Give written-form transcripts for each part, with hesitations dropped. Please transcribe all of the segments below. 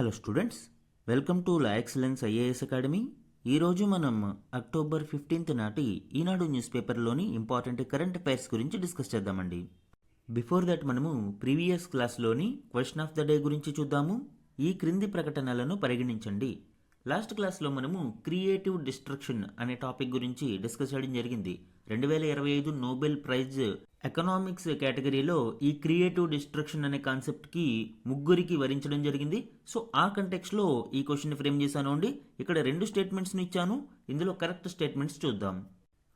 Hello students, welcome to La Excellence IAS academy. ఈరోజు మనం October 15 నాటి ఈనాడు న్యూస్ పేపర్లోని ఇంపార్టెంట్ కరెంట్ అఫైర్స్ గురించి డిస్కస్ చేద్దామండి. బిఫోర్ దట్ మనము ప్రీవియస్ క్లాస్లోని క్వశ్చన్ ఆఫ్ ద డే గురించి చూద్దాము. ఈ క్రింది ప్రకటనలను పరిగణించండి. లాస్ట్ క్లాస్లో మనము క్రియేటివ్ డిస్ట్రక్షన్ అనే టాపిక్ గురించి డిస్కస్ చేయడం జరిగింది. 2025 నోబెల్ ప్రైజ్ ఎకనామిక్స్ కేటగిరీలో ఈ క్రియేటివ్ డిస్ట్రక్షన్ అనే కాన్సెప్ట్కి ముగ్గురికి వరించడం జరిగింది. సో ఆ కంటెక్స్లో ఈ క్వశ్చన్ ఫ్రేమ్ చేశాను అండి. ఇక్కడ 2 స్టేట్మెంట్స్ని ఇచ్చాను. ఇందులో కరెక్ట్ స్టేట్మెంట్స్ చూద్దాం.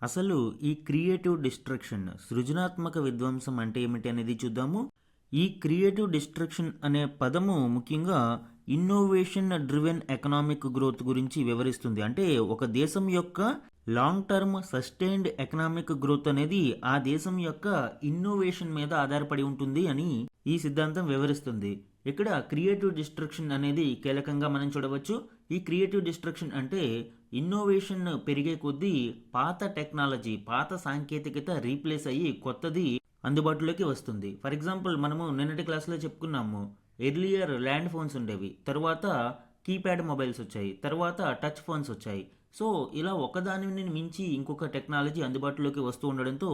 అసలు ఈ క్రియేటివ్ డిస్ట్రక్షన్, సృజనాత్మక విధ్వంసం అంటే ఏమిటి అనేది చూద్దాము. ఈ క్రియేటివ్ డిస్ట్రక్షన్ అనే పదము ముఖ్యంగా ఇన్నోవేషన్ డ్రివెన్ ఎకనామిక్ గ్రోత్ గురించి వివరిస్తుంది. అంటే ఒక దేశం యొక్క long term sustained economic growth అనేది ఆ దేశం యొక్క ఇన్నోవేషన్ మీద ఆధారపడి ఉంటుంది అని ఈ సిద్ధాంతం వివరిస్తుంది. ఇక్కడ క్రియేటివ్ డిస్ట్రక్షన్ అనేది కీలకంగా మనం చూడవచ్చు. ఈ క్రియేటివ్ డిస్ట్రక్షన్ అంటే ఇన్నోవేషన్ పెరిగే కొద్దీ పాత టెక్నాలజీ, పాత సాంకేతికత రీప్లేస్ అయ్యి కొత్తది అందుబాటులోకి వస్తుంది. ఫర్ ఎగ్జాంపుల్, మనము నిన్నటి క్లాస్లో చెప్పుకున్నాము, ఎర్లియర్ ల్యాండ్ ఫోన్స్ ఉండేవి, తర్వాత కీప్యాడ్ మొబైల్స్ వచ్చాయి, తర్వాత టచ్ ఫోన్స్ వచ్చాయి. సో ఇలా ఒకదానిని మించి ఇంకొక టెక్నాలజీ అందుబాటులోకి వస్తూ ఉండడంతో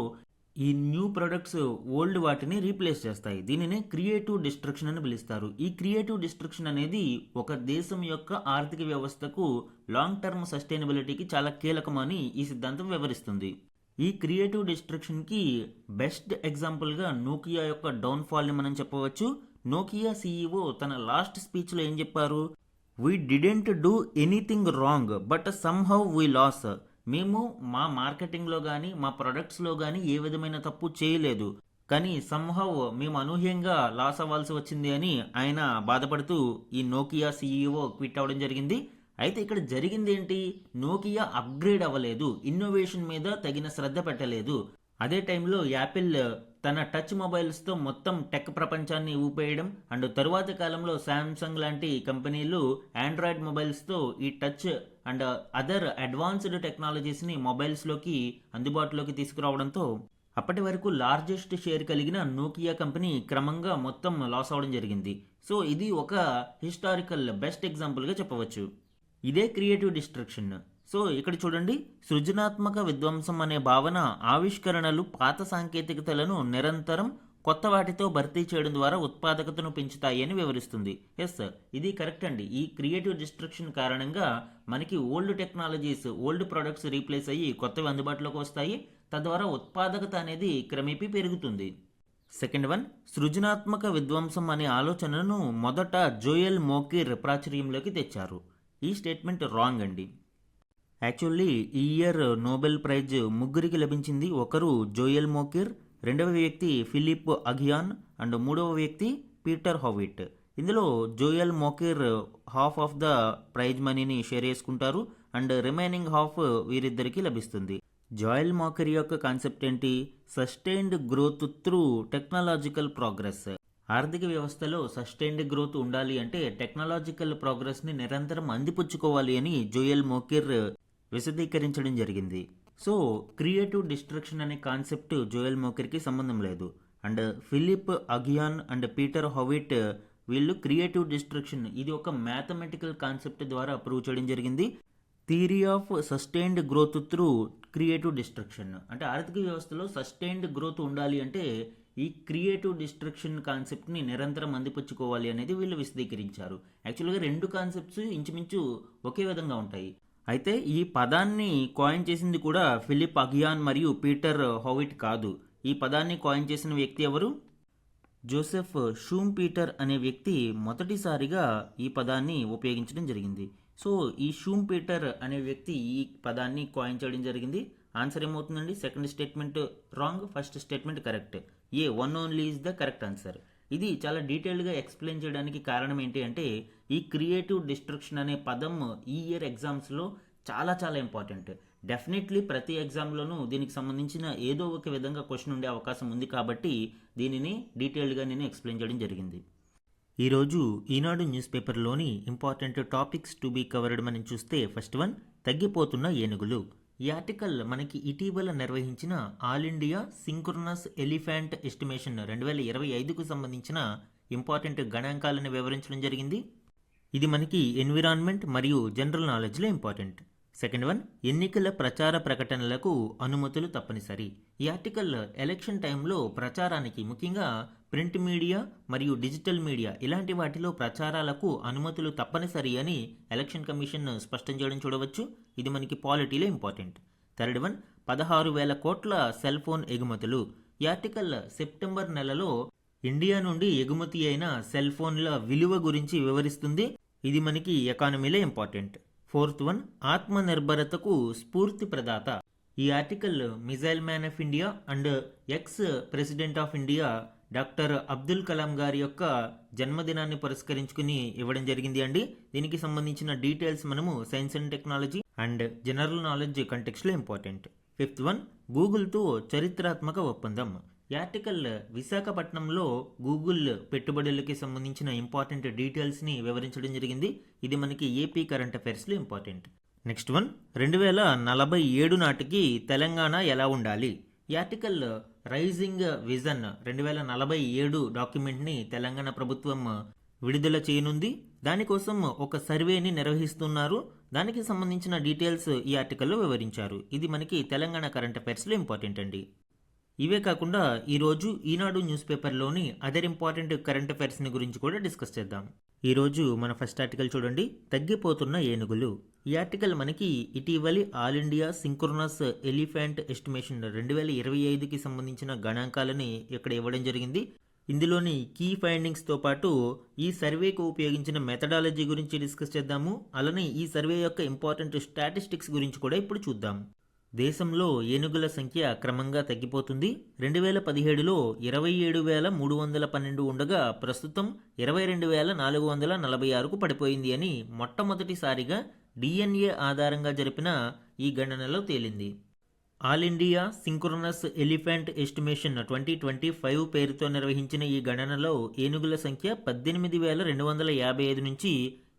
ఈ న్యూ ప్రొడక్ట్స్ ఓల్డ్ వాటిని రీప్లేస్ చేస్తాయి. దీనినే క్రియేటివ్ డిస్ట్రక్షన్ అని పిలుస్తారు. ఈ క్రియేటివ్ డిస్ట్రక్షన్ అనేది ఒక దేశం యొక్క ఆర్థిక వ్యవస్థకు లాంగ్ టర్మ్ సస్టైనబిలిటీకి చాలా కీలకమని ఈ సిద్ధాంతం వివరిస్తుంది. ఈ క్రియేటివ్ డిస్ట్రక్షన్కి బెస్ట్ ఎగ్జాంపుల్గా నోకియా యొక్క డౌన్ఫాల్ని మనం చెప్పవచ్చు. నోకియా సీఈఓ తన లాస్ట్ స్పీచ్లో ఏం చెప్పారు? We didn't do anything wrong but somehow we lost. మేము మా మార్కెటింగ్లో కానీ మా ప్రొడక్ట్స్లో కానీ ఏ విధమైన తప్పు చేయలేదు, కానీ సమ్హౌ మేము అనూహ్యంగా లాస్ అవ్వాల్సి వచ్చింది అని ఆయన బాధపడుతూ ఈ నోకియా సీఈఓ క్విట్ అవ్వడం జరిగింది. అయితే ఇక్కడ జరిగింది ఏంటి? నోకియా అప్గ్రేడ్ అవ్వలేదు, ఇన్నోవేషన్ మీద తగిన శ్రద్ధ పెట్టలేదు. అదే టైంలో యాపిల్ తన టచ్ మొబైల్స్తో మొత్తం టెక్ ప్రపంచాన్ని ఊపేయడం, అండ్ తరువాతి కాలంలో శాంసంగ్ లాంటి కంపెనీలు ఆండ్రాయిడ్ మొబైల్స్తో ఈ టచ్ అండ్ అదర్ అడ్వాన్స్డ్ టెక్నాలజీస్ని మొబైల్స్లోకి అందుబాటులోకి తీసుకురావడంతో అప్పటి వరకు లార్జెస్ట్ షేర్ కలిగిన నోకియా కంపెనీ క్రమంగా మొత్తం లాస్ అవడం జరిగింది. సో ఇది ఒక హిస్టారికల్ బెస్ట్ ఎగ్జాంపుల్గా చెప్పవచ్చు. ఇదే క్రియేటివ్ డిస్ట్రక్షన్. సో ఇక్కడ చూడండి, సృజనాత్మక విధ్వంసం అనే భావన ఆవిష్కరణలు పాత సాంకేతికతలను నిరంతరం కొత్త వాటితో భర్తీ చేయడం ద్వారా ఉత్పాదకతను పెంచుతాయి అని వివరిస్తుంది. ఎస్, ఇది కరెక్ట్ అండి. ఈ క్రియేటివ్ డిస్ట్రక్షన్ కారణంగా మనకి old technologies, old products replace అయ్యి కొత్తవి అందుబాటులోకి వస్తాయి. తద్వారా ఉత్పాదకత అనేది క్రమేపీ పెరుగుతుంది. సెకండ్ వన్, సృజనాత్మక విధ్వంసం అనే ఆలోచనను మొదట జోయెల్ మోకిర్ ప్రాచుర్యంలోకి తెచ్చారు. ఈ స్టేట్మెంట్ రాంగ్ అండి. యాక్చువల్లీ ఈ ఇయర్ నోబెల్ ప్రైజ్ ముగ్గురికి లభించింది. ఒకరు జోయెల్ మోకిర్, రెండవ వ్యక్తి ఫిలిప్ అగియాన్ అండ్ మూడవ వ్యక్తి పీటర్ హావిట్. ఇందులో Joel Mokyr half of the prize మనీని షేర్ చేసుకుంటారు అండ్ రిమైనింగ్ హాఫ్ వీరిద్దరికి లభిస్తుంది. జోయెల్ మోకిర్ యొక్క కాన్సెప్ట్ ఏంటి? Sustained growth through technological progress. ఆర్థిక వ్యవస్థలో సస్టైన్డ్ గ్రోత్ ఉండాలి అంటే టెక్నాలజికల్ ప్రోగ్రెస్ని నిరంతరం అందిపుచ్చుకోవాలి అని జోయెల్ మోకిర్ విశదీకరించడం జరిగింది. సో క్రియేటివ్ డిస్ట్రక్షన్ అనే కాన్సెప్ట్ జోయెల్ మోకిర్కి సంబంధం లేదు. And Philippe Aghion and Peter Howitt వీళ్ళు క్రియేటివ్ డిస్ట్రక్షన్ ఇది ఒక మ్యాథమెటికల్ కాన్సెప్ట్ ద్వారా ప్రూవ్ చేయడం జరిగింది. Theory of sustained growth through creative destruction. అంటే ఆర్థిక వ్యవస్థలో సస్టైన్డ్ గ్రోత్ ఉండాలి అంటే ఈ క్రియేటివ్ డిస్ట్రక్షన్ కాన్సెప్ట్ని నిరంతరం అందిపుచ్చుకోవాలి అనేది వీళ్ళు విశదీకరించారు. యాక్చువల్గా 2 కాన్సెప్ట్స్ ఇంచుమించు ఒకే విధంగా ఉంటాయి. అయితే ఈ పదాన్ని కాయిన్ చేసింది కూడా ఫిలిప్ అగియాన్ మరియు పీటర్ హావిట్ కాదు. ఈ పదాన్ని కాయిన్ చేసిన వ్యక్తి ఎవరు? జోసెఫ్ షూంపీటర్ అనే వ్యక్తి మొదటిసారిగా ఈ పదాన్ని ఉపయోగించడం జరిగింది. సో ఈ షూంపీటర్ అనే వ్యక్తి ఈ పదాన్ని కాయిన్ చేయడం జరిగింది. ఆన్సర్ ఏమవుతుందండి? Second statement wrong, first statement correct. A one only is the correct answer. ఇది చాలా డీటెయిల్గా ఎక్స్ప్లెయిన్ చేయడానికి కారణం ఏంటి అంటే ఈ క్రియేటివ్ డిస్ట్రక్షన్ అనే పదం ఈ ఇయర్ ఎగ్జామ్స్లో చాలా చాలా ఇంపార్టెంట్. డెఫినెట్లీ ప్రతి ఎగ్జామ్లోనూ దీనికి సంబంధించిన ఏదో ఒక విధంగా క్వశ్చన్ ఉండే అవకాశం ఉంది కాబట్టి దీనిని డీటెయిల్గా నేను ఎక్స్ప్లెయిన్ చేయడం జరిగింది. ఈరోజు ఈనాడు న్యూస్ పేపర్లోని important topics to be covered మనం చూస్తే ఫస్ట్ వన్, తగ్గిపోతున్న ఏనుగులు. ఈ ఆర్టికల్ మనకి ఇటీవల నిర్వహించిన all India synchronous elephant estimation 2025కు సంబంధించిన ఇంపార్టెంట్ గణాంకాలను వివరించడం జరిగింది. ఇది మనకి ఎన్విరాన్మెంట్ మరియు జనరల్ నాలెడ్జ్లో ఇంపార్టెంట్. సెకండ్ వన్, ఎన్నికల ప్రచార ప్రకటనలకు అనుమతులు తప్పనిసరి. ఈ ఆర్టికల్ ఎలక్షన్ టైంలో ప్రచారానికి, ముఖ్యంగా ప్రింట్ మీడియా మరియు డిజిటల్ మీడియా ఇలాంటి వాటిలో ప్రచారాలకు అనుమతులు తప్పనిసరి అని ఎలక్షన్ కమిషన్ స్పష్టం చేయడం చూడవచ్చు. ఇది మనకి పాలిటీలో ఇంపార్టెంట్. థర్డ్ వన్, 16,000 కోట్ల సెల్ ఫోన్ ఎగుమతులు. ఈ ఆర్టికల్ సెప్టెంబర్ నెలలో ఇండియా నుండి ఎగుమతి అయిన సెల్ ఫోన్ల విలువ గురించి వివరిస్తుంది. ఇది మనకి ఎకానమీలో ఇంపార్టెంట్. ఫోర్త్ వన్, ఆత్మనిర్భరతకు స్ఫూర్తి ప్రదాత. ఈ article missile man of India and ex president of India doctor Abdul Kalam గారి యొక్క జన్మదినాన్ని పురస్కరించుకుని ఇవ్వడం జరిగింది అండి. దీనికి సంబంధించిన డీటెయిల్స్ మనము science and technology and general knowledge కంటెక్స్ట్లో ఇంపార్టెంట్. ఫిఫ్త్ వన్, గూగుల్తో చరిత్రాత్మక ఒప్పందం. ఈ ఆర్టికల్ విశాఖపట్నంలో గూగుల్ పెట్టుబడులకి సంబంధించిన ఇంపార్టెంట్ డీటెయిల్స్ని వివరించడం జరిగింది. ఇది మనకి ఏపీ కరెంట్ అఫైర్స్లో ఇంపార్టెంట్. నెక్స్ట్ వన్, 2047 నాటికి తెలంగాణ ఎలా ఉండాలి. ఈ ఆర్టికల్ రైజింగ్ విజన్ 2047 డాక్యుమెంట్ని తెలంగాణ ప్రభుత్వం విడుదల చేయనుంది. దానికోసం ఒక సర్వేని నిర్వహిస్తున్నారు. దానికి సంబంధించిన డీటెయిల్స్ ఈ ఆర్టికల్లో వివరించారు. ఇది మనకి తెలంగాణ కరెంట్ అఫైర్స్లో ఇంపార్టెంట్ అండి. ఇవే కాకుండా ఈరోజు Eenadu news పేపర్లోని other important current అఫైర్స్ని గురించి కూడా డిస్కస్ చేద్దాం. ఈరోజు మన ఫస్ట్ ఆర్టికల్ చూడండి, తగ్గిపోతున్న ఏనుగులు. ఈ ఆర్టికల్ మనకి ఇటీవలి all India synchronous elephant estimation 2025కి సంబంధించిన గణాంకాలని ఇక్కడ ఇవ్వడం జరిగింది. ఇందులోని కీ ఫైండింగ్స్తో పాటు ఈ సర్వేకు ఉపయోగించిన మెథడాలజీ గురించి డిస్కస్ చేద్దాము. అలానే ఈ సర్వే యొక్క ఇంపార్టెంట్ స్టాటిస్టిక్స్ గురించి కూడా ఇప్పుడు చూద్దాం. దేశంలో ఏనుగుల సంఖ్య క్రమంగా తగ్గిపోతుంది. 2017లో 27,312 ఉండగా ప్రస్తుతం 22,446కు పడిపోయింది అని మొట్టమొదటిసారిగా డిఎన్ఏ ఆధారంగా జరిపిన ఈ గణనలో తేలింది. All India synchronous elephant estimation 2025 పేరుతో నిర్వహించిన ఈ గణనలో ఏనుగుల సంఖ్య 18,255 నుంచి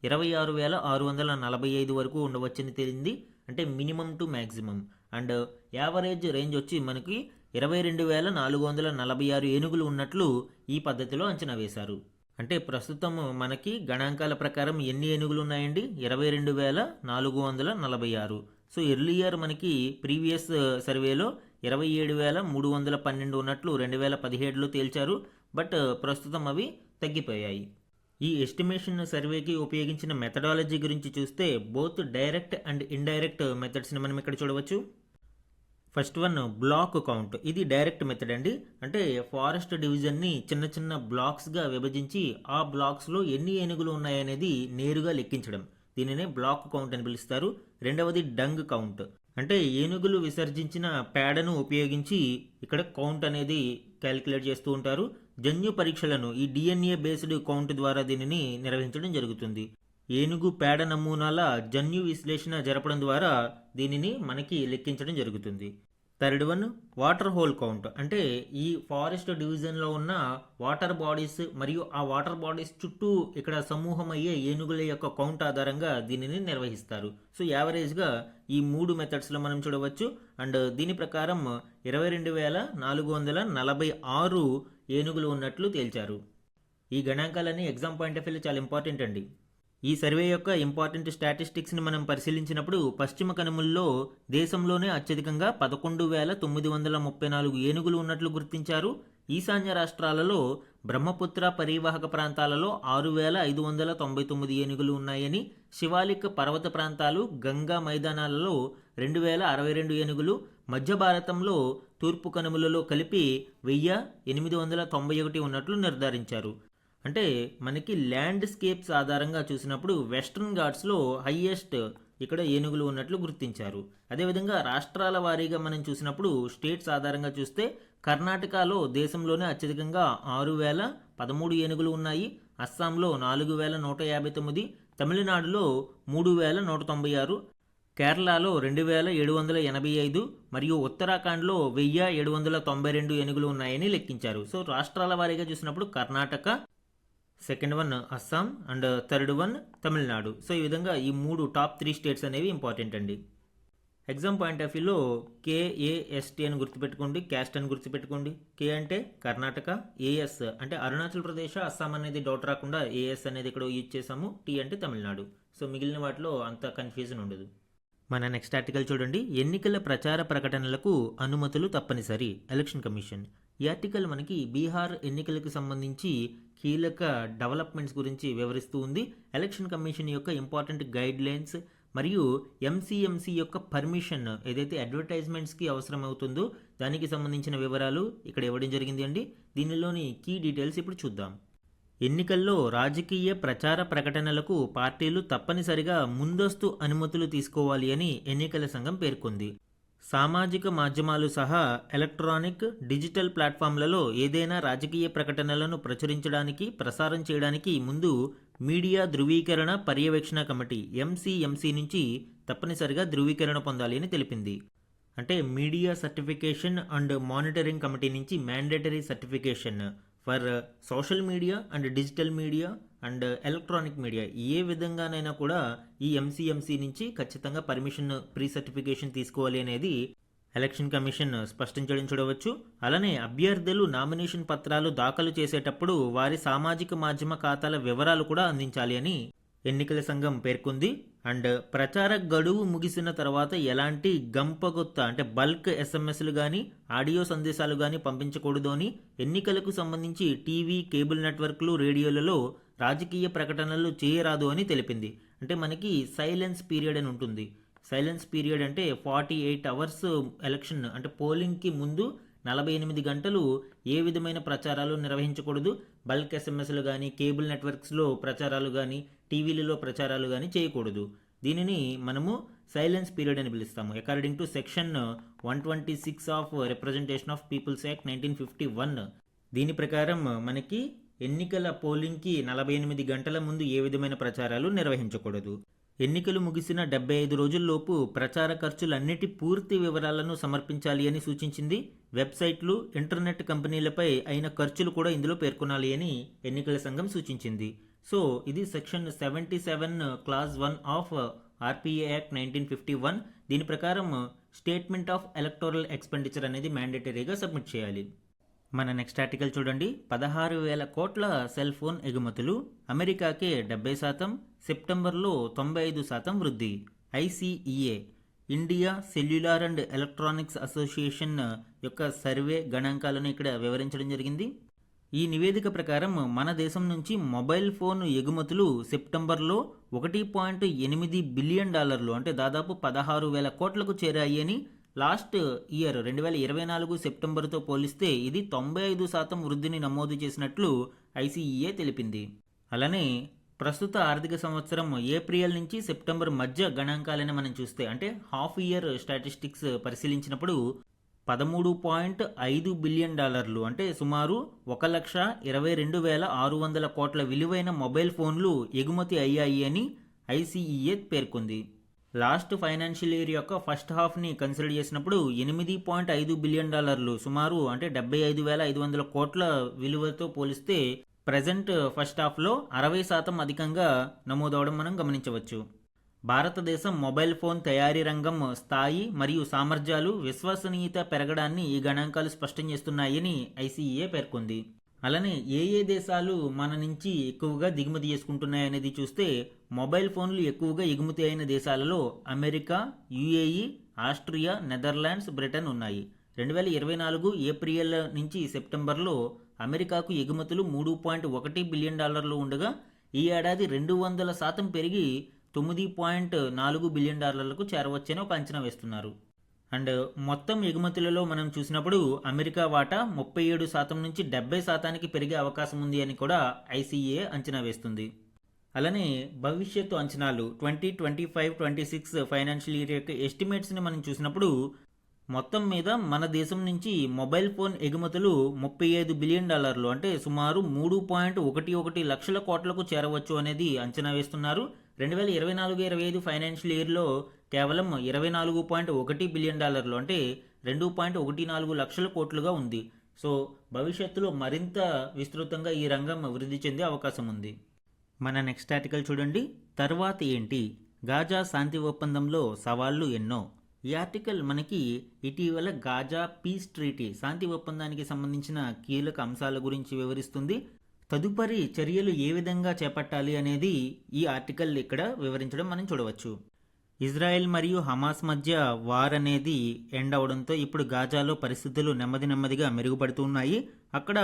26,645 వరకు ఉండవచ్చని తేలింది. అంటే minimum to maximum. And average range వచ్చి మనకి 22,446 ఏనుగులు ఉన్నట్లు ఈ పద్ధతిలో అంచనా వేశారు. అంటే ప్రస్తుతం మనకి గణాంకాల ప్రకారం ఎన్ని ఏనుగులు ఉన్నాయండి? 22,446. సో ఎర్లియర్ మనకి ప్రీవియస్ సర్వేలో 27,312 ఉన్నట్లు 2017లో తేల్చారు. బట్ ప్రస్తుతం అవి తగ్గిపోయాయి. ఈ ఎస్టిమేషన్ సర్వేకి ఉపయోగించిన మెథడాలజీ గురించి చూస్తే బోత్ డైరెక్ట్ అండ్ ఇండైరెక్ట్ మెథడ్స్ని మనం ఇక్కడ చూడవచ్చు. First one, block count. ఇది డైరెక్ట్ మెథడ్ అండి. అంటే ఫారెస్ట్ డివిజన్ని చిన్న చిన్న బ్లాక్స్గా విభజించి ఆ బ్లాక్స్లో ఎన్ని ఏనుగులు ఉన్నాయనేది నేరుగా లెక్కించడం. దీనినే బ్లాక్ కౌంట్ అని పిలుస్తారు. రెండవది డంగ్ కౌంట్. అంటే ఏనుగులు విసర్జించిన పేడను ఉపయోగించి ఇక్కడ కౌంట్ అనేది క్యాలిక్యులేట్ చేస్తూ ఉంటారు. జన్యు పరీక్షలను ఈ డిఎన్ఏ బేస్డ్ కౌంట్ ద్వారా దీనిని నిర్వహించడం జరుగుతుంది. ఏనుగు పేడ నమూనాల జన్యు విశ్లేషణ జరపడం ద్వారా దీనిని మనకి లెక్కించడం జరుగుతుంది. Third one, water whole count. అంటే ఈ ఫారెస్ట్ డివిజన్లో ఉన్న వాటర్ బాడీస్ మరియు ఆ వాటర్ బాడీస్ చుట్టూ ఇక్కడ సమూహం అయ్యే ఏనుగుల యొక్క కౌంట్ ఆధారంగా దీనిని నిర్వహిస్తారు. సో యావరేజ్గా ఈ 3 మెథడ్స్లో మనం చూడవచ్చు. అండ్ దీని ప్రకారం 22,446 ఏనుగులు ఉన్నట్లు తేల్చారు. ఈ గణాంకాలన్నీ ఎగ్జామ్ పాయింట్ ఆఫ్ వ్యూలో చాలా ఇంపార్టెంట్ అండి. ఈ సర్వే యొక్క ఇంపార్టెంట్ స్టాటిస్టిక్స్ని మనం పరిశీలించినప్పుడు పశ్చిమ కనుమల్లో దేశంలోనే అత్యధికంగా 11,934 ఏనుగులు ఉన్నట్లు గుర్తించారు. ఈశాన్య రాష్ట్రాలలో బ్రహ్మపుత్ర పరివాహక ప్రాంతాలలో 6,599 ఏనుగులు ఉన్నాయని, శివాలిక్ పర్వత ప్రాంతాలు, గంగా మైదానాలలో 2,062 ఏనుగులు, మధ్య భారతంలో తూర్పు కనుమలలో కలిపి 1,891 ఉన్నట్లు నిర్ధారించారు. అంటే మనకి ల్యాండ్స్కేప్స్ ఆధారంగా చూసినప్పుడు వెస్ట్రన్ ఘాట్స్లో హైయెస్ట్ ఇక్కడ ఏనుగులు ఉన్నట్లు గుర్తించారు. అదేవిధంగా రాష్ట్రాల వారీగా మనం చూసినప్పుడు స్టేట్స్ ఆధారంగా చూస్తే కర్ణాటకలో దేశంలోనే అత్యధికంగా 6,013 ఏనుగులు ఉన్నాయి. అస్సాంలో 4,159, తమిళనాడులో 3,196, కేరళలో 2,785 మరియు ఉత్తరాఖండ్లో 1,792 ఏనుగులు ఉన్నాయని లెక్కించారు. సో రాష్ట్రాల వారీగా చూసినప్పుడు Karnataka, second one Assam and third one Tamil Nadu. So ఈ విధంగా ఈ 3 టాప్ 3 స్టేట్స్ అనేవి ఇంపార్టెంట్ అండి. ఎగ్జామ్ పాయింట్ ఆఫ్ వ్యూలో కేఏఎస్టీ అని గుర్తుపెట్టుకోండి, క్యాస్ట్ అని గుర్తుపెట్టుకోండి. కే అంటే కర్ణాటక, ఏఎస్ అంటే అరుణాచల్ ప్రదేశ్, అస్సాం అనేది డౌట్ రాకుండా ఏఎస్ అనేది ఇక్కడ యూజ్ చేసాము. టీ అంటే తమిళనాడు. సో మిగిలిన వాటిలో అంత కన్ఫ్యూజన్ ఉండదు. మన నెక్స్ట్ ఆర్టికల్ చూడండి. ఎన్నికల ప్రచార ప్రకటనలకు అనుమతులు తప్పనిసరి, ఎలక్షన్ కమిషన్. ఈ ఆర్టికల్ మనకి బీహార్ ఎన్నికలకు సంబంధించి కీలక డెవలప్మెంట్స్ గురించి వివరిస్తూ ఉంది. ఎలక్షన్ కమిషన్ యొక్క ఇంపార్టెంట్ గైడ్ లైన్స్ మరియు ఎంసీఎంసీ యొక్క పర్మిషన్ ఏదైతే అడ్వర్టైజ్మెంట్స్కి అవసరం అవుతుందో దానికి సంబంధించిన వివరాలు ఇక్కడ ఇవ్వడం జరిగింది అండి. దీనిలోని కీ డీటెయిల్స్ ఇప్పుడు చూద్దాం. ఎన్నికల్లో రాజకీయ ప్రచార ప్రకటనలకు పార్టీలు తప్పనిసరిగా ముందస్తు అనుమతులు తీసుకోవాలి అని ఎన్నికల సంఘం పేర్కొంది. సామాజిక మాధ్యమాలు సహా ఎలక్ట్రానిక్, డిజిటల్ ప్లాట్ఫామ్లలో ఏదైనా రాజకీయ ప్రకటనలను ప్రచురించడానికి, ప్రసారం చేయడానికి ముందు మీడియా ధృవీకరణ పర్యవేక్షణ కమిటీ ఎంసీఎంసీ నుంచి తప్పనిసరిగా ధృవీకరణ పొందాలి అని తెలిపింది. అంటే media certification and monitoring committee నుంచి mandatory certification for social media and digital media and electronic media ఏ విధంగానైనా కూడా ఈ ఎంసీఎంసీ నుంచి ఖచ్చితంగా పర్మిషన్ ప్రీ సర్టిఫికేషన్ తీసుకోవాలి అనేది ఎలక్షన్ కమిషన్ స్పష్టం చేయడం చూడవచ్చు. అలానే అభ్యర్థులు నామినేషన్ పత్రాలు దాఖలు చేసేటప్పుడు వారి సామాజిక మాధ్యమ ఖాతాల వివరాలు కూడా అందించాలి అని ఎన్నికల సంఘం పేర్కొంది. అండ్ ప్రచార గడువు ముగిసిన తర్వాత ఎలాంటి గంపగుత్త అంటే బల్క్ ఎస్ఎంఎస్లు కానీ ఆడియో సందేశాలు కానీ పంపించకూడదు అని, ఎన్నికలకు సంబంధించి టీవీ, కేబుల్ నెట్వర్క్లు, రేడియోలలో రాజకీయ ప్రకటనలు చేయరాదు అని తెలిపింది. అంటే మనకి సైలెన్స్ పీరియడ్ అని ఉంటుంది. సైలెన్స్ పీరియడ్ అంటే 48 అవర్స్ ఎలక్షన్ అంటే పోలింగ్కి ముందు 48 గంటలు ఏ విధమైన ప్రచారాలు నిర్వహించకూడదు. బల్క్ ఎస్ఎంఎస్లు కానీ, కేబుల్ నెట్వర్క్స్లో ప్రచారాలు కానీ, టీవీలలో ప్రచారాలు కానీ చేయకూడదు. దీనిని మనము సైలెన్స్ పీరియడ్ అని పిలుస్తాము. According to section 126 of representation of people's act 1951. దీని ప్రకారం మనకి ఎన్నికల పోలింగ్కి 48 గంటల ముందు ఏ విధమైన ప్రచారాలు నిర్వహించకూడదు. ఎన్నికలు ముగిసిన 75 రోజుల్లోపు ప్రచార ఖర్చులన్నిటి పూర్తి వివరాలను సమర్పించాలి అని సూచించింది. వెబ్సైట్లు, ఇంటర్నెట్ కంపెనీలపై అయిన ఖర్చులు కూడా ఇందులో పేర్కొనాలి అని ఎన్నికల సంఘం సూచించింది. సో ఇది section 77 clause 1 of RPA act 1951. దీని ప్రకారం స్టేట్మెంట్ ఆఫ్ ఎలక్టోరల్ ఎక్స్పెండిచర్ అనేది మ్యాండేటరీగా సబ్మిట్ చేయాలి. మన నెక్స్ట్ ఆర్టికల్ చూడండి. 16,000 కోట్ల సెల్ ఫోన్ ఎగుమతులు, అమెరికాకే 70%, సెప్టెంబర్లో 95% వృద్ధి. ICEA India cellular and electronics association యొక్క సర్వే గణాంకాలను ఇక్కడ వివరించడం జరిగింది. ఈ నివేదిక ప్రకారం మన దేశం నుంచి మొబైల్ ఫోన్ ఎగుమతులు సెప్టెంబర్లో $1.8 బిలియన్ అంటే దాదాపు 16,000 కోట్లకు చేరాయి అని లాస్ట్ ఇయర్ 2024 సెప్టెంబర్తో పోలిస్తే ఇది 95% వృద్ధిని నమోదు చేసినట్లు ఐసీఈఏ తెలిపింది. అలానే ప్రస్తుత ఆర్థిక సంవత్సరం ఏప్రిల్ నుంచి సెప్టెంబర్ మధ్య గణాంకాలని మనం చూస్తే అంటే హాఫ్ ఇయర్ స్టాటిస్టిక్స్ పరిశీలించినప్పుడు $13.5 బిలియన్ అంటే సుమారు 1,22,600 కోట్ల విలువైన మొబైల్ ఫోన్లు ఎగుమతి అయ్యాయి అని ఐసీఈఏ పేర్కొంది. లాస్ట్ ఫైనాన్షియల్ ఇయర్ యొక్క ఫస్ట్ హాఫ్ని కన్సిడర్ చేసినప్పుడు $8.5 బిలియన్ సుమారు అంటే 75,500 కోట్ల విలువతో పోలిస్తే ప్రజెంట్ ఫస్ట్ హాఫ్లో 60% అధికంగా నమోదవడం మనం గమనించవచ్చు. భారతదేశం మొబైల్ ఫోన్ తయారీ రంగం స్థాయి మరియు సామర్థ్యాలు, విశ్వసనీయత పెరగడాన్ని ఈ గణాంకాలు స్పష్టం చేస్తున్నాయని ఐసీఈఏ పేర్కొంది. అలానే ఏ దేశాలు మన నుంచి ఎక్కువగా దిగుమతి చేసుకుంటున్నాయనేది చూస్తే మొబైల్ ఫోన్లు ఎక్కువగా ఎగుమతి అయిన దేశాలలో America, UAE, Austria, Netherlands, Britain ఉన్నాయి. 2024 ఏప్రిల్ నుంచి సెప్టెంబర్లో అమెరికాకు ఎగుమతులు $3.1 బిలియన్ ఉండగా ఈ ఏడాది 200% పెరిగి $9.4 బిలియన్ చేరవచ్చని ఒక అంచనా వేస్తున్నారు. అండ్ మొత్తం ఎగుమతులలో మనం చూసినప్పుడు అమెరికా వాటా 37% నుంచి 70%కి పెరిగే అవకాశం ఉంది అని కూడా ఐసీఏ అంచనా వేస్తుంది. అలానే భవిష్యత్తు అంచనాలు 2025-26 ఫైనాన్షియల్ ఇయర్ యొక్క ఎస్టిమేట్స్ని మనం చూసినప్పుడు మొత్తం మీద మన దేశం నుంచి మొబైల్ ఫోన్ ఎగుమతులు $35 బిలియన్ అంటే సుమారు 3.11 లక్షల కోట్లకు చేరవచ్చు అనేది అంచనా వేస్తున్నారు. 2024-25 ఫైనాన్షియల్ ఇయర్లో కేవలం $24.1 బిలియన్ అంటే 2.14 లక్షల కోట్లుగా ఉంది. సో భవిష్యత్తులో మరింత విస్తృతంగా ఈ రంగం వృద్ధి చెందే అవకాశం ఉంది. మన నెక్స్ట్ ఆర్టికల్ చూడండి. తర్వాత ఏంటి? గాజా శాంతి ఒప్పందంలో సవాళ్లు ఎన్నో. ఈ ఆర్టికల్ మనకి ఇటీవల గాజా పీస్ ట్రీటీ శాంతి ఒప్పందానికి సంబంధించిన కీలక అంశాల గురించి వివరిస్తుంది. తదుపరి చర్యలు ఏ విధంగా చేపట్టాలి అనేది ఈ ఆర్టికల్ ఇక్కడ వివరించడం మనం చూడవచ్చు. ఇజ్రాయెల్ మరియు హమాస్ మధ్య వార్ అనేది ఎండ్ అవడంతో ఇప్పుడు గాజాలో పరిస్థితులు నెమ్మదిగా మెరుగుపడుతున్నాయి. అక్కడ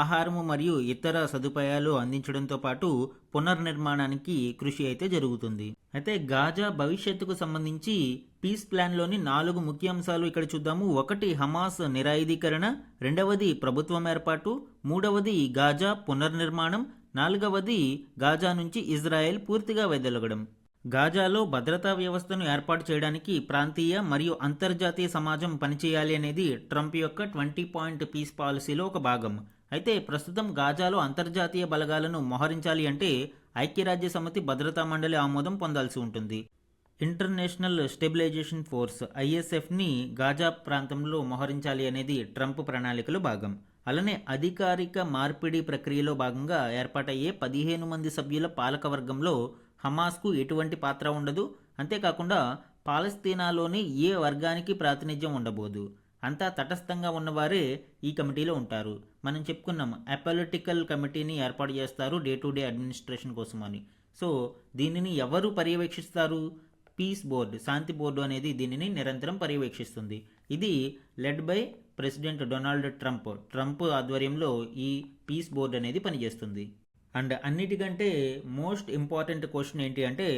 ఆహారము మరియు ఇతర సదుపాయాలు అందించడంతో పాటు పునర్నిర్మాణానికి కృషి అయితే జరుగుతుంది. అయితే గాజా భవిష్యత్తుకు సంబంధించి పీస్ ప్లాన్లోని 4 ముఖ్య అంశాలు ఇక్కడ చూద్దాము. 1 హమాస్ నిరాయుధీకరణ, 2వది ప్రభుత్వం ఏర్పాటు, 3వది గాజా పునర్నిర్మాణం, 4వది గాజా నుంచి ఇజ్రాయెల్ పూర్తిగా వైదొలగడం. గాజాలో భద్రతా వ్యవస్థను ఏర్పాటు చేయడానికి ప్రాంతీయ మరియు అంతర్జాతీయ సమాజం పనిచేయాలి అనేది ట్రంప్ యొక్క 20 పాయింట్ పీస్ పాలసీలో ఒక భాగం. అయితే ప్రస్తుతం గాజాలో అంతర్జాతీయ బలగాలను మోహరించాలి అంటే ఐక్యరాజ్య సమితి భద్రతా మండలి ఆమోదం పొందాల్సి ఉంటుంది. ఇంటర్నేషనల్ స్టెబిలైజేషన్ ఫోర్స్ ISFని గాజా ప్రాంతంలో మోహరించాలి అనేది ట్రంప్ ప్రణాళికలో భాగం. అలానే అధికారిక మార్పిడి ప్రక్రియలో భాగంగా ఏర్పాటయ్యే 15 మంది సభ్యుల పాలకవర్గంలో హమాస్కు ఎటువంటి పాత్ర ఉండదు. అంతేకాకుండా పాలస్తీనాలోని ఏ వర్గానికి ప్రాతినిధ్యం ఉండబోదు. అంతా తటస్థంగా ఉన్నవారే ఈ కమిటీలో ఉంటారు. మనం చెప్పుకున్నాం అపాలిటికల్ కమిటీని ఏర్పాటు చేస్తారు డే టు డే అడ్మినిస్ట్రేషన్ కోసం అని. సో దీనిని ఎవరు పర్యవేక్షిస్తారు? పీస్ బోర్డు, శాంతి బోర్డు అనేది దీనిని నిరంతరం పర్యవేక్షిస్తుంది. ఇది led by president Donald Trump ఆధ్వర్యంలో ఈ పీస్ బోర్డు అనేది పనిచేస్తుంది. అండ్ అన్నిటికంటే మోస్ట్ ఇంపార్టెంట్ క్వశ్చన్ ఏంటి అంటే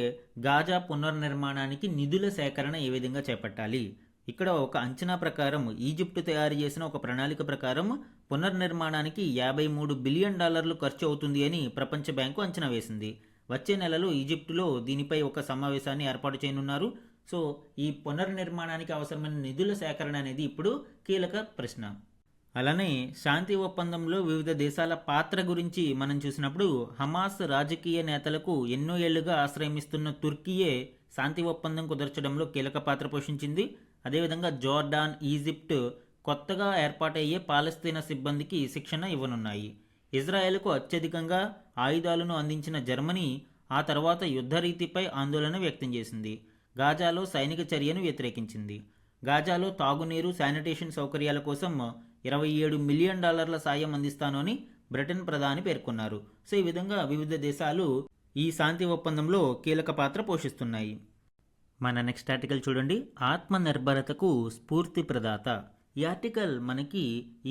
గాజా పునర్నిర్మాణానికి నిధుల సేకరణ ఏ విధంగా చేపట్టాలి? ఇక్కడ ఒక అంచనా ప్రకారం ఈజిప్ట్ తయారు చేసిన ఒక ప్రణాళిక ప్రకారం పునర్నిర్మాణానికి $53 బిలియన్ ఖర్చు అవుతుంది అని ప్రపంచ బ్యాంకు అంచనా వేసింది. వచ్చే నెలలో ఈజిప్టులో దీనిపై ఒక సమావేశాన్ని ఏర్పాటు చేయనున్నారు. సో ఈ పునర్నిర్మాణానికి అవసరమైన నిధుల సేకరణ అనేది ఇప్పుడు కీలక ప్రశ్న. అలానే శాంతి ఒప్పందంలో వివిధ దేశాల పాత్ర గురించి మనం చూసినప్పుడు హమాస్ రాజకీయ నేతలకు ఎన్నో ఏళ్లుగా ఆశ్రయమిస్తున్న తుర్కీయే శాంతి ఒప్పందం కుదర్చడంలో కీలక పాత్ర పోషించింది. అదేవిధంగా జోర్డాన్, ఈజిప్ట్ కొత్తగా ఏర్పాటయ్యే పాలస్తీనా సిబ్బందికి శిక్షణ ఇవ్వనున్నాయి. ఇజ్రాయెల్కు అత్యధికంగా ఆయుధాలను అందించిన జర్మనీ ఆ తర్వాత యుద్ధరీతిపై ఆందోళన వ్యక్తం చేసింది. గాజాలో సైనిక చర్యను వ్యతిరేకించింది. గాజాలో తాగునీరు, శానిటేషన్ సౌకర్యాల కోసం $27 మిలియన్ సాయం అందిస్తాను అని బ్రిటన్ ప్రధాని పేర్కొన్నారు. సో ఈ విధంగా వివిధ దేశాలు ఈ శాంతి ఒప్పందంలో కీలక పాత్ర పోషిస్తున్నాయి. మన నెక్స్ట్ ఆర్టికల్ చూడండి, ఆత్మనిర్భరతకు స్ఫూర్తి ప్రదాత. ఈ ఆర్టికల్ మనకి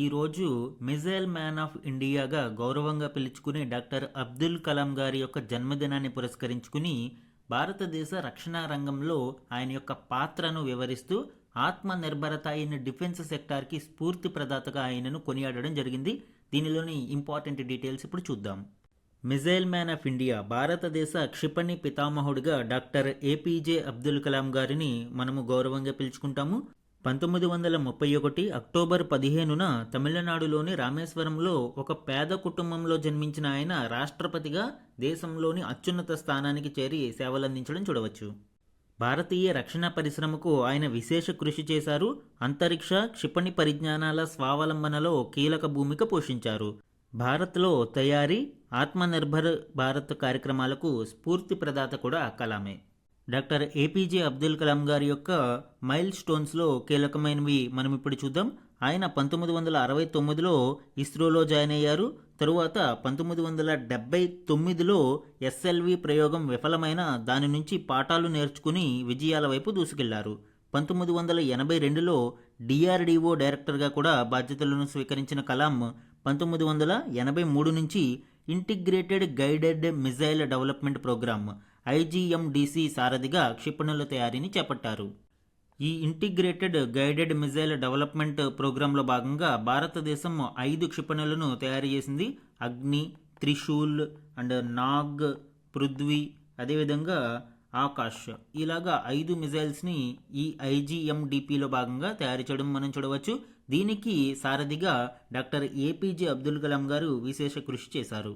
ఈరోజు మిజైల్ మ్యాన్ ఆఫ్ ఇండియాగా గౌరవంగా పిలుచుకునే డాక్టర్ అబ్దుల్ కలాం గారి యొక్క జన్మదినాన్ని పురస్కరించుకుని భారతదేశ రక్షణ రంగంలో ఆయన యొక్క పాత్రను వివరిస్తూ ఆత్మనిర్భరత అయిన డిఫెన్స్ సెక్టార్కి స్ఫూర్తి ప్రదాతగా ఆయనను కొనియాడడం జరిగింది. దీనిలోని ఇంపార్టెంట్ డీటెయిల్స్ ఇప్పుడు చూద్దాం. మిజైల్ మ్యాన్ ఆఫ్ ఇండియా, భారతదేశ క్షిపణి పితామహుడిగా డాక్టర్ APJ అబ్దుల్ కలాం గారిని మనము గౌరవంగా పిలుచుకుంటాము. 1931 అక్టోబర్ 15న తమిళనాడులోని రామేశ్వరంలో ఒక పేద కుటుంబంలో జన్మించిన ఆయన రాష్ట్రపతిగా దేశంలోని అత్యున్నత స్థానానికి చేరి సేవలందించడం చూడవచ్చు. భారతీయ రక్షణ పరిశ్రమకు ఆయన విశేష కృషి చేశారు. అంతరిక్ష, క్షిపణి పరిజ్ఞానాల స్వావలంబనలో కీలక భూమిక పోషించారు. భారత్లో తయారీ, ఆత్మనిర్భర్ భారత్ కార్యక్రమాలకు స్ఫూర్తి ప్రదాత కూడా కలామే. డాక్టర్ APJ అబ్దుల్ కలాం గారి యొక్క మైల్ స్టోన్స్లో కీలకమైనవి మనం ఇప్పుడు చూద్దాం. ఆయన 1969లో ఇస్రోలో జాయిన్ అయ్యారు. తరువాత 1979లో SLV ప్రయోగం విఫలమైన దాని నుంచి పాఠాలు నేర్చుకుని విజయాల వైపు దూసుకెళ్లారు. 1982లో DRDO డైరెక్టర్గా కూడా బాధ్యతలను స్వీకరించిన కలాం 1983 నుంచి integrated guided missile development programme IGMDC సారథిగా క్షిపణుల తయారీని చేపట్టారు. ఈ ఇంటిగ్రేటెడ్ గైడెడ్ మిజైల్ డెవలప్మెంట్ ప్రోగ్రాంలో భాగంగా భారతదేశం 5 క్షిపణులను తయారు చేసింది. అగ్ని, త్రిశూల్ అండ్ నాగ్, పృథ్వీ, అదేవిధంగా ఆకాష్, ఇలాగా 5 మిజైల్స్ని ఈ IGMDPలో భాగంగా తయారు చేయడం మనం చూడవచ్చు. దీనికి సారథిగా డాక్టర్ APJ అబ్దుల్ కలాం గారు విశేష కృషి చేశారు.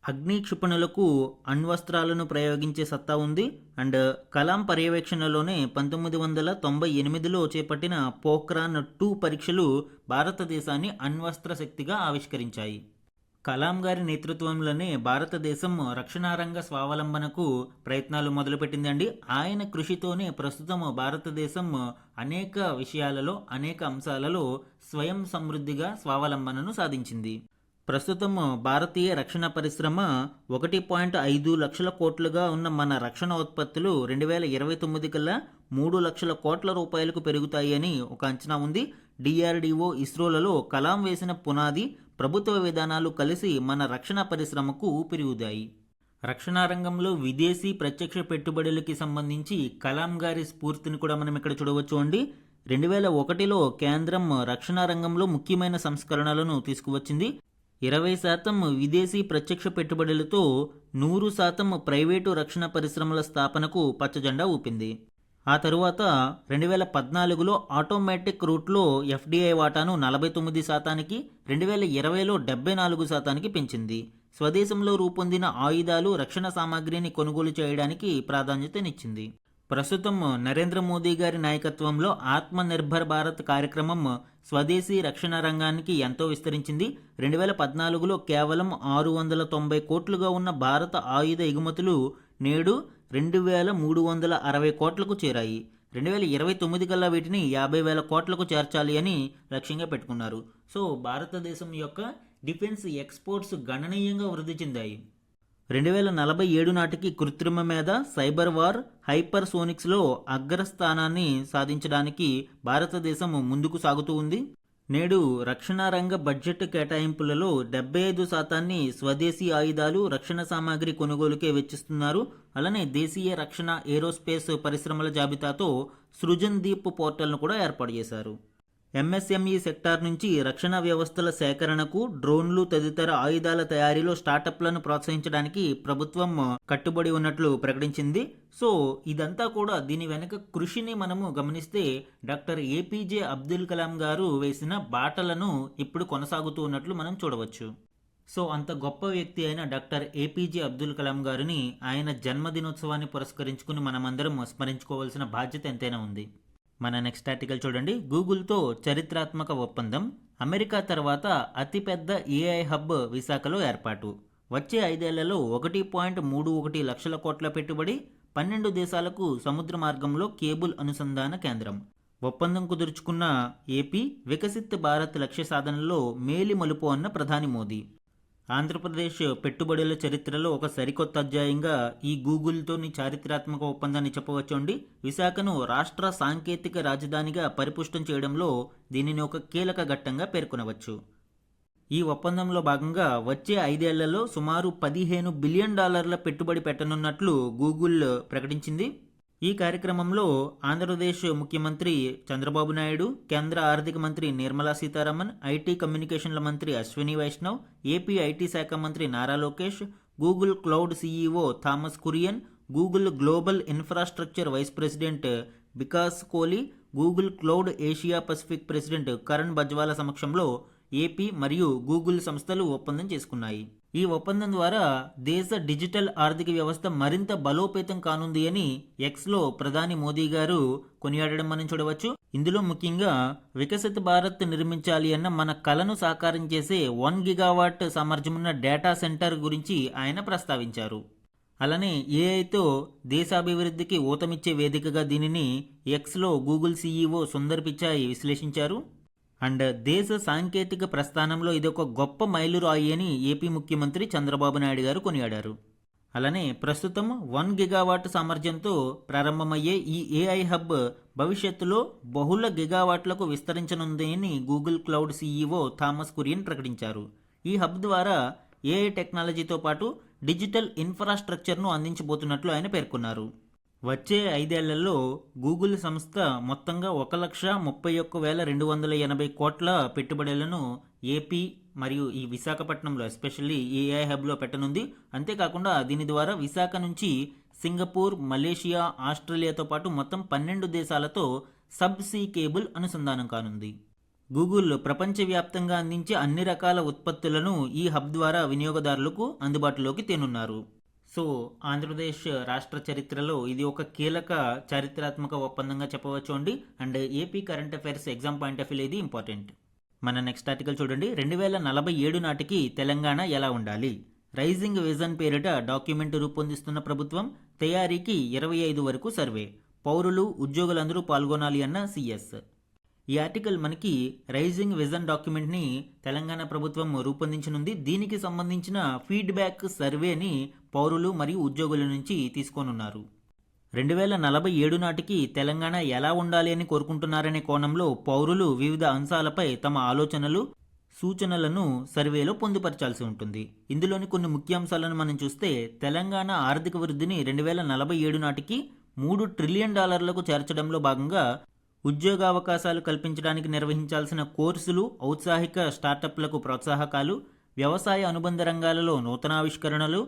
అగ్ని క్షిపణులకు అణ్వస్త్రాలను ప్రయోగించే సత్తా ఉంది. అండ్ కలాం పర్యవేక్షణలోనే 1998లో చేపట్టిన పోఖ్రాన్ 2 పరీక్షలు భారతదేశాన్ని అణ్వస్త్ర శక్తిగా ఆవిష్కరించాయి. కలాం గారి నేతృత్వంలోనే భారతదేశం రక్షణ రంగ స్వావలంబనకు ప్రయత్నాలు మొదలుపెట్టిందండి. ఆయన కృషితోనే ప్రస్తుతం భారతదేశం అనేక విషయాలలో, అనేక అంశాలలో స్వయం సమృద్ధిగా స్వావలంబనను సాధించింది. ప్రస్తుతం భారతీయ రక్షణ పరిశ్రమ 1.5 లక్షల కోట్లుగా ఉన్న మన రక్షణ ఉత్పత్తులు 2029 కల్లా 3 లక్షల కోట్ల రూపాయలకు పెరుగుతాయి అని ఒక అంచనా ఉంది. డిఆర్డిఓ, ఇస్రోలలో కలాం వేసిన పునాది, ప్రభుత్వ విధానాలు కలిసి మన రక్షణ పరిశ్రమకు ఊపిరిఊదాయి. రక్షణ రంగంలో విదేశీ ప్రత్యక్ష పెట్టుబడులకి సంబంధించి కలాం గారి స్ఫూర్తిని కూడా మనం ఇక్కడ చూడవచ్చు అండి. 2001లో కేంద్రం రక్షణ రంగంలో ముఖ్యమైన సంస్కరణలను తీసుకువచ్చింది. 20% విదేశీ ప్రత్యక్ష పెట్టుబడులతో 100% ప్రైవేటు రక్షణ పరిశ్రమల స్థాపనకు పచ్చజెండా ఊపింది. ఆ తరువాత 2014లో ఆటోమేటిక్ రూట్లో ఎఫ్డిఐ వాటాను 49%కి, 2020లో 74%కి పెంచింది. స్వదేశంలో రూపొందిన ఆయుధాలు, రక్షణ సామాగ్రిని కొనుగోలు చేయడానికి ప్రాధాన్యతనిచ్చింది. ప్రస్తుతం నరేంద్ర మోదీ గారి నాయకత్వంలో ఆత్మనిర్భర్ భారత్ కార్యక్రమం స్వదేశీ రక్షణ రంగానికి ఎంతో విస్తరించింది. 2014లో కేవలం 690 కోట్లుగా ఉన్న భారత ఆయుధ ఎగుమతులు నేడు 2360 కోట్లకు చేరాయి. 2029 కల్లా వీటిని 50,000 కోట్లకు చేర్చాలి అని లక్ష్యంగా పెట్టుకున్నారు. సో భారతదేశం యొక్క డిఫెన్స్ ఎక్స్పోర్ట్స్ గణనీయంగా వృద్ధి చెందాయి. 2047 నాటికి కృత్రిమ మేధ, సైబర్ వార్, హైపర్ సోనిక్స్లో అగ్రస్థానాన్ని సాధించడానికి భారతదేశం ముందుకు సాగుతూ ఉంది. నేడు రక్షణ రంగ బడ్జెట్ కేటాయింపులలో 75% స్వదేశీ ఆయుధాలు, రక్షణ సామాగ్రి కొనుగోలుకే వెచ్చిస్తున్నారు. అలానే దేశీయ రక్షణ ఏరోస్పేస్ పరిశ్రమల జాబితాతో సృజన్ దీప్ పోర్టల్ను కూడా ఏర్పాటు చేశారు. ఎంఎస్ఎంఈ సెక్టార్ నుంచి రక్షణ వ్యవస్థల సేకరణకు, డ్రోన్లు తదితర ఆయుధాల తయారీలో స్టార్టప్లను ప్రోత్సహించడానికి ప్రభుత్వం కట్టుబడి ఉన్నట్లు ప్రకటించింది. సో ఇదంతా కూడా దీని వెనక కృషిని మనము గమనిస్తే డాక్టర్ ఏపీజే అబ్దుల్ కలాం గారు వేసిన బాటలను ఇప్పుడు కొనసాగుతూ ఉన్నట్లు మనం చూడవచ్చు. సో అంత గొప్ప వ్యక్తి అయిన డాక్టర్ ఏపీజే అబ్దుల్ కలాం గారిని ఆయన జన్మదినోత్సవాన్ని పురస్కరించుకుని మనమందరం స్మరించుకోవాల్సిన బాధ్యత ఎంతైనా ఉంది. మన నెక్స్ట్ ఆర్టికల్ చూడండి. గూగుల్తో చరిత్రాత్మక ఒప్పందం, అమెరికా తర్వాత అతిపెద్ద ఏఐ హబ్ విశాఖలో ఏర్పాటు. వచ్చే 5 ఏళ్లలో 1.31 లక్షల కోట్ల పెట్టుబడి, 12 దేశాలకు సముద్ర మార్గంలో కేబుల్ అనుసంధాన కేంద్రం. ఒప్పందం కుదుర్చుకున్న ఏపీ వికసిత్ భారత్ లక్ష్య సాధనలో మేలి మలుపు అన్న ప్రధాని మోదీ. ఆంధ్రప్రదేశ్ పెట్టుబడుల చరిత్రలో ఒక సరికొత్త అధ్యాయంగా ఈ గూగుల్తోని చారిత్రాత్మక ఒప్పందాన్ని చెప్పవచ్చండి. విశాఖను రాష్ట్ర సాంకేతిక రాజధానిగా పరిపుష్టం చేయడంలో దీనిని ఒక కీలక ఘట్టంగా పేర్కొనవచ్చు. ఈ ఒప్పందంలో భాగంగా వచ్చే 5 ఏళ్లలో సుమారు $15 బిలియన్ పెట్టుబడి పెట్టనున్నట్లు గూగుల్ ప్రకటించింది. ఈ కార్యక్రమంలో ఆంధ్రప్రదేశ్ ముఖ్యమంత్రి చంద్రబాబు నాయుడు, కేంద్ర ఆర్థిక మంత్రి నిర్మలా సీతారామన్, ఐటీ కమ్యూనికేషన్ల మంత్రి అశ్విని వైష్ణవ్, ఏపీ ఐటీ శాఖ మంత్రి Nara Lokesh, Google cloud CEO Thomas Kurian, Google global infrastructure vice president Vikas Kohli, Google cloud Asia Pacific president Karan Bajwala సమక్షంలో ఏపీ మరియు గూగుల్ సంస్థలు ఒప్పందం చేసుకున్నాయి. ఈ ఒప్పందం ద్వారా దేశ డిజిటల్ ఆర్థిక వ్యవస్థ మరింత బలోపేతం కానుంది అని ఎక్స్లో ప్రధాని మోదీ గారు కొనియాడడం మనం చూడవచ్చు. ఇందులో ముఖ్యంగా వికసిత భారత్ నిర్మించాలి అన్న మన కలను సాకారం చేసే 1 గిగావాట్ సామర్థ్యమున్న డేటా సెంటర్ గురించి ఆయన ప్రస్తావించారు. అలానే ఏఐతో దేశాభివృద్ధికి ఊతమిచ్చే వేదికగా దీనిని ఎక్స్లో గూగుల్ సీఈఓ సుందర్ పిచాయ్ విశ్లేషించారు. అండ్ దేశ సాంకేతిక ప్రస్థానంలో ఇది ఒక గొప్ప మైలురాయి అని ఏపీ ముఖ్యమంత్రి చంద్రబాబు నాయుడు గారు కొనియాడారు. అలానే ప్రస్తుతం 1 గిగావాట్ సామర్థ్యంతో ప్రారంభమయ్యే ఈ ఏఐ హబ్ భవిష్యత్తులో బహుళ గిగావాట్లకు విస్తరించనుందని Google cloud CEO Thomas Kurian ప్రకటించారు. ఈ హబ్ ద్వారా ఏఐ టెక్నాలజీతో పాటు డిజిటల్ ఇన్ఫ్రాస్ట్రక్చర్ను అందించబోతున్నట్లు ఆయన పేర్కొన్నారు. వచ్చే 5 ఏళ్లలో గూగుల్ సంస్థ మొత్తంగా 1,31,280 కోట్ల పెట్టుబడులను ఏపీ మరియు ఈ విశాఖపట్నంలో ఎస్పెషల్లీ ఏఐ హబ్లో పెట్టనుంది. అంతేకాకుండా దీని ద్వారా విశాఖ నుంచి సింగపూర్, మలేషియా, ఆస్ట్రేలియాతో పాటు మొత్తం 12 దేశాలతో సబ్సీ కేబుల్ అనుసంధానం కానుంది. గూగుల్ ప్రపంచవ్యాప్తంగా అందించే అన్ని రకాల ఉత్పత్తులను ఈ హబ్ ద్వారా వినియోగదారులకు అందుబాటులోకి తేనున్నారు. సో ఆంధ్రప్రదేశ్ రాష్ట్ర చరిత్రలో ఇది ఒక కీలక చారిత్రాత్మక ఒప్పందంగా చెప్పవచ్చు అండి. And AP current affairs exam point of view ఇది ఇంపార్టెంట్. మన నెక్స్ట్ ఆర్టికల్ చూడండి. 2047 నాటికి తెలంగాణ ఎలా ఉండాలి? రైజింగ్ విజన్ పేరిట డాక్యుమెంట్ రూపొందిస్తున్న ప్రభుత్వం, తయారీకి 25 వరకు సర్వే, పౌరులు ఉద్యోగులందరూ పాల్గొనాలి అన్న సిఎస్. ఈ ఆర్టికల్ మనకి రైజింగ్ విజన్ డాక్యుమెంట్ని తెలంగాణ ప్రభుత్వం రూపొందించనుంది. దీనికి సంబంధించిన ఫీడ్బ్యాక్ సర్వేని పౌరులు మరియు ఉద్యోగుల నుంచి తీసుకోనున్నారు. 2047 నాటికి తెలంగాణ ఎలా ఉండాలి అని కోరుకుంటున్నారనే కోణంలో పౌరులు వివిధ అంశాలపై తమ ఆలోచనలు, సూచనలను సర్వేలో పొందుపరచాల్సి ఉంటుంది. ఇందులోని కొన్ని ముఖ్యాంశాలను మనం చూస్తే, తెలంగాణ ఆర్థిక వృద్ధిని 2047 నాటికి $3 ట్రిలియన్ చేర్చడంలో భాగంగా ఉద్యోగావకాశాలు కల్పించడానికి నిర్వహించాల్సిన కోర్సులు, ఔత్సాహిక స్టార్టప్లకు ప్రోత్సాహకాలు, వ్యవసాయ అనుబంధ రంగాలలో నూతనావిష్కరణలు,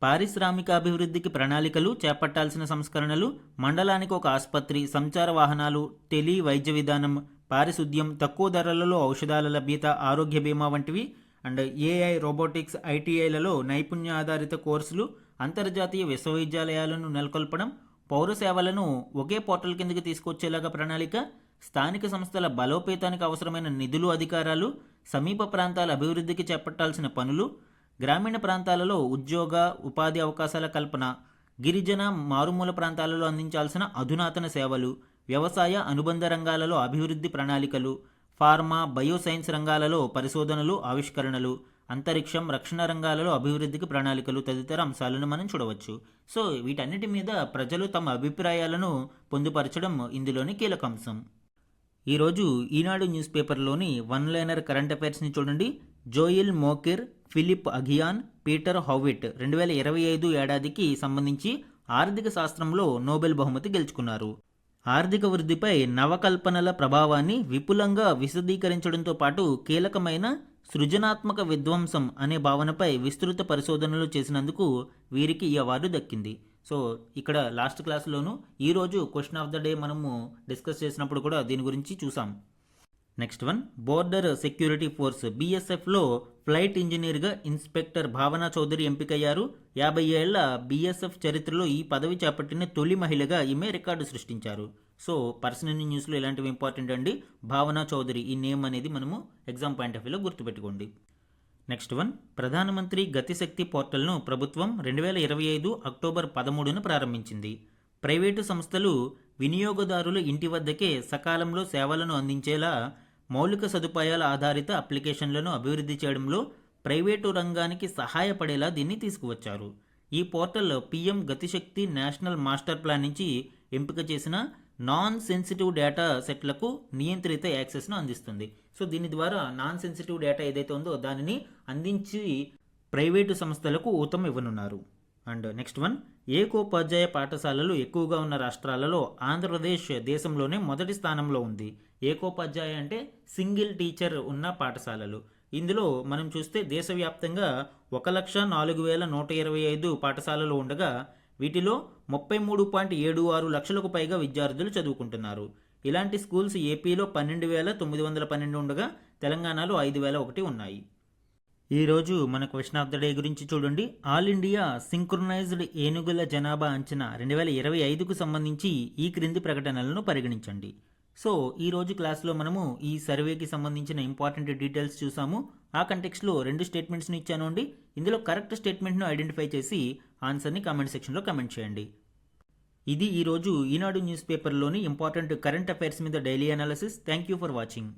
పారిశ్రామికాభివృద్ధికి ప్రణాళికలు, చేపట్టాల్సిన సంస్కరణలు, మండలానికి ఒక ఆసుపత్రి, సంచార వాహనాలు, టెలి వైద్య విధానం, పారిశుద్ధ్యం, తక్కువ ధరలలో ఔషధాల లభ్యత, ఆరోగ్య బీమా వంటివి, అండ్ ఏఐ, రోబోటిక్స్, ఐటీఐలలో నైపుణ్య ఆధారిత కోర్సులు, అంతర్జాతీయ విశ్వవిద్యాలయాలను నెలకొల్పడం, పౌర సేవలను ఒకే పోర్టల్ కిందకి తీసుకొచ్చేలాగా ప్రణాళిక, స్థానిక సంస్థల బలోపేతానికి అవసరమైన నిధులు, అధికారాలు, సమీప ప్రాంతాల అభివృద్ధికి చేపట్టాల్సిన పనులు, గ్రామీణ ప్రాంతాలలో ఉద్యోగ ఉపాధి అవకాశాల కల్పన, గిరిజన మారుమూల ప్రాంతాలలో అందించాల్సిన అధునాతన సేవలు, వ్యవసాయ అనుబంధ రంగాలలో అభివృద్ధి ప్రణాళికలు, ఫార్మా, బయోసైన్స్ రంగాలలో పరిశోధనలు, ఆవిష్కరణలు, అంతరిక్షం, రక్షణ రంగాలలో అభివృద్ధికి ప్రణాళికలు తదితర అంశాలను మనం చూడవచ్చు. సో వీటన్నిటి మీద ప్రజలు తమ అభిప్రాయాలను పొందుపరచడం ఇందులోని కీలక అంశం. ఈరోజు Eenadu news పేపర్లోని one liner current అఫైర్స్ని చూడండి. జోయిల్ మోకిర్, ఫిలిప్ అఘియాన్, పీటర్ హౌవిట్ 2025 ఏడాదికి సంబంధించి ఆర్థిక శాస్త్రంలో నోబెల్ బహుమతి గెలుచుకున్నారు. ఆర్థిక వృద్ధిపై నవకల్పనల ప్రభావాన్ని విపులంగా విశదీకరించడంతో పాటు కీలకమైన సృజనాత్మక విధ్వంసం అనే భావనపై విస్తృత పరిశోధనలు చేసినందుకు వీరికి ఈ అవార్డు దక్కింది. సో ఇక్కడ లాస్ట్ క్లాస్లోనూ ఈరోజు క్వశ్చన్ ఆఫ్ ద డే మనము డిస్కస్ చేసినప్పుడు కూడా దీని గురించి చూసాం. Next one, border security force బీఎస్ఎఫ్లో ఫ్లైట్ ఇంజనీర్గా ఇన్స్పెక్టర్ భావనా చౌదరి ఎంపికయ్యారు. 50 ఏళ్ల బీఎస్ఎఫ్ చరిత్రలో ఈ పదవి చేపట్టిన తొలి మహిళగా ఈమె రికార్డు సృష్టించారు. సో పర్సనల్ న్యూస్లో ఇలాంటివి ఇంపార్టెంట్ అండి. భావనా చౌదరి, ఈ నేమ్ అనేది మనము ఎగ్జామ్ పాయింట్ ఆఫ్ వ్యూలో గుర్తుపెట్టుకోండి. నెక్స్ట్ వన్, ప్రధానమంత్రి గతిశక్తి పోర్టల్ను ప్రభుత్వం 2025 అక్టోబర్ 13న ప్రారంభించింది. ప్రైవేటు సంస్థలు వినియోగదారుల ఇంటి వద్దకే సకాలంలో సేవలను అందించేలా మౌలిక సదుపాయాల ఆధారిత అప్లికేషన్లను అభివృద్ధి చేయడంలో ప్రైవేటు రంగానికి సహాయపడేలా దీన్ని తీసుకువచ్చారు. ఈ portal PM Gati Shakti national master plan నుంచి ఎంపిక చేసిన నాన్ సెన్సిటివ్ డేటా సెట్లకు నియంత్రిత యాక్సెస్ను అందిస్తుంది. సో దీని ద్వారా నాన్ సెన్సిటివ్ డేటా ఏదైతే ఉందో దానిని అందించి ప్రైవేటు సంస్థలకు ఊతం ఇవ్వనున్నారు. అండ్ నెక్స్ట్ వన్, ఏకోపాధ్యాయ పాఠశాలలు ఎక్కువగా ఉన్న రాష్ట్రాలలో ఆంధ్రప్రదేశ్ దేశంలోనే మొదటి స్థానంలో ఉంది. ఏకోపాధ్యాయ అంటే సింగిల్ టీచర్ ఉన్న పాఠశాలలు. ఇందులో మనం చూస్తే దేశవ్యాప్తంగా 1,04,125 పాఠశాలలు ఉండగా వీటిలో 33.76 లక్షలకు పైగా విద్యార్థులు చదువుకుంటున్నారు. ఇలాంటి స్కూల్స్ ఏపీలో 12,912 ఉండగా తెలంగాణలో 5,001 ఉన్నాయి. ఈరోజు మన క్వశ్చన్ ఆఫ్ ద డే గురించి చూడండి. ఆల్ ఇండియా సింక్రొనైజ్డ్ ఏనుగుల జనాభా అంచనా 2025కు సంబంధించి ఈ క్రింది ప్రకటనలను పరిగణించండి. సో ఈరోజు క్లాస్లో మనము ఈ సర్వేకి సంబంధించిన ఇంపార్టెంట్ డీటెయిల్స్ చూసాము. ఆ కంటెక్స్లో 2 స్టేట్మెంట్స్ని ఇచ్చాను అండి. ఇందులో కరెక్ట్ స్టేట్మెంట్ను ఐడెంటిఫై చేసి ఆన్సర్ని కామెంట్ సెక్షన్లో కామెంట్ చేయండి. ఇది ఈరోజు ఈనాడు న్యూస్ పేపర్లోని ఇంపార్టెంట్ కరెంట్ అఫైర్స్ మీద daily analysis. Thank you for watching.